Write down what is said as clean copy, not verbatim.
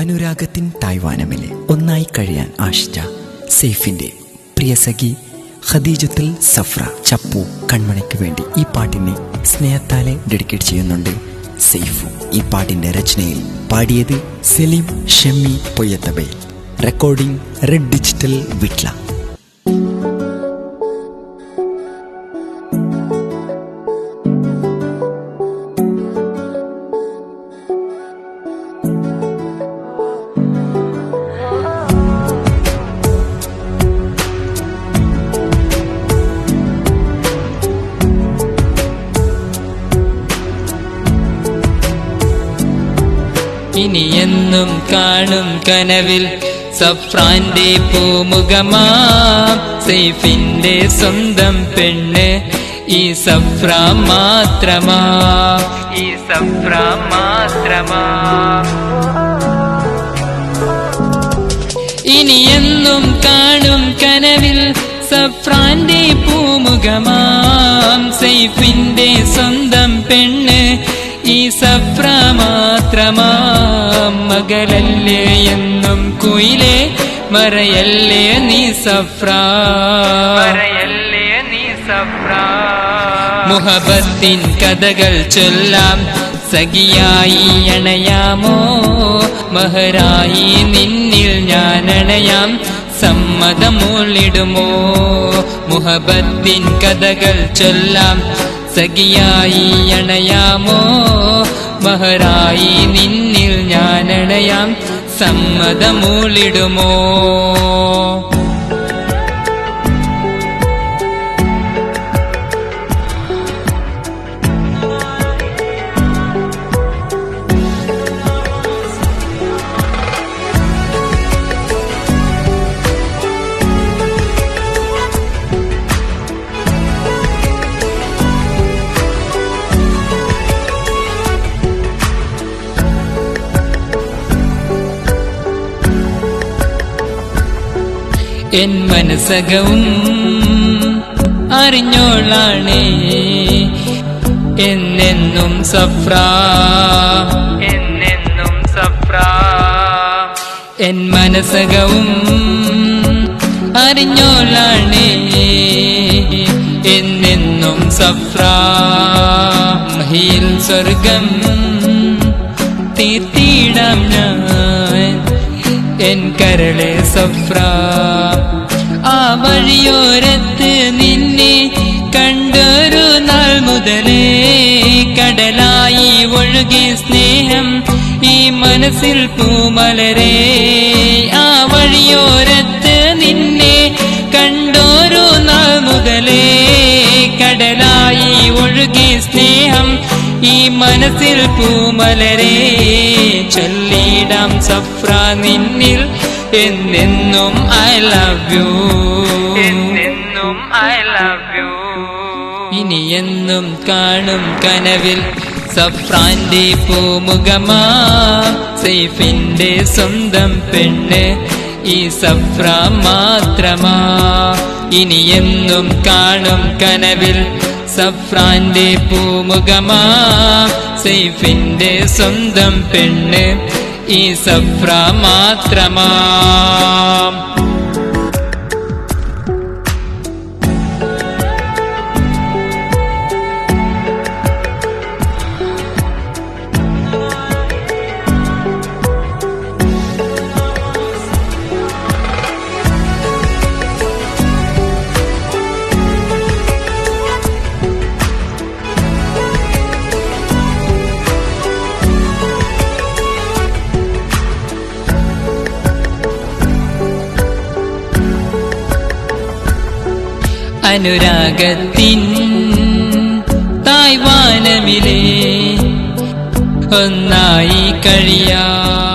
അനുരാഗത്തിൻ തായ്വാനമിലെ ഒന്നായി കഴിയാൻ ആശിച്ച സെയ്ഫിന്റെ പ്രിയ സഖി ഖദീജത്തുൽ സഫ്ര ചപ്പു കൺമണിക്ക് വേണ്ടി ഈ പാട്ടിനെ സ്നേഹത്താലെ ഡെഡിക്കേറ്റ് ചെയ്യുന്നുണ്ട് സെയ്ഫു. ഈ പാട്ടിന്റെ രചനയിൽ പാടിയത് സലീം ഷെമ്മി പൊയ്യത്തബെ. റെക്കോർഡിംഗ് റെഡ് ഡിജിറ്റൽ വിട്ല. ഇനി എന്നും കാണും കനവിൽ സഫ്രാന്റെ പൂമുഖമാം സെയ്ഫിന്റെ സ്വന്തം പെണ്ണ് ഈ സഫ്ര മാത്രമാ, ഈ സഫ്ര മാത്രമാ. ഇനി എന്നും കാണും കനവിൽ സഫ്രാന്റെ പൂമുഖമാം സെയ്ഫിന്റെ സ്വന്തം പെണ്ണ് ഈ സഫ്ര മാത്രമാ. മകളല്ലേ എന്നും കുയിലേ മറയല്ലേ നീ സഫ്ര, മറയല്ലേ നീ സഫ്ര. മുഹബത്തിൻ കഥകൾ ചൊല്ലാം സഖിയായി അണയാമോ, മഹറായി നിന്നിൽ ഞാൻ അണയാം സമ്മതമൂളിടുമോ. മുഹബത്തിൻ കഥകൾ ചൊല്ലാം സഖിയായി അണയാമോ, മഹറായി നിന്നിൽ ഞാൻ അണയാം സമ്മതമൂളിടുമോ. എൻ മനസ്സകവും അറിഞ്ഞോളാണേ എന്നെന്നും സഫ്ര, എന്നെന്നും സഫ്ര. എൻ മനസ്സകവും അറിഞ്ഞോളാണേ എന്നെന്നും സഫ്ര. മഹിയിൽ സ്വർഗം തീർത്തിടാം ഞാൻ എൻ കരളെ സഫ്ര. ആ വഴിയോരത്ത് നിന്നെ കണ്ടൊരു നാൾ മുതലേ കടലായി ഒഴുകി സ്നേഹം ഈ മനസ്സിൽ പൂമലരേ. ആ വഴിയോരത്ത് നിന്നെ കണ്ടൊരു നാൾ മുതലേ കടലായി ഒഴുകി സ്നേഹം ഈ മനസ്സിൽ പൂമലരേ. ചൊല്ലിടാം സഫ്ര നിന്നിൽ എന്നെന്നും ഐ ലവ് യു, എന്നെന്നും ഐ ലവ് യു. ഇനി എന്നും കാണും കനവിൽ സഫ്രാന്റെ പൂമുഖമാ സെയ്ഫിന്റെ സ്വന്തം പെണ്ണ് ഈ സഫ്ര മാത്രമാ. ഇനി എന്നും കാണും കനവിൽ സഫ്രാന്റെ പൂമുഖമാ സെയ്ഫിന്റെ സ്വന്തം പെണ്ണ് ഈ സഫ്ര മാത്രമാ. അനുരാഗത്തിൻ തായ്വാനമിലെ ഒന്നായി കഴിയാം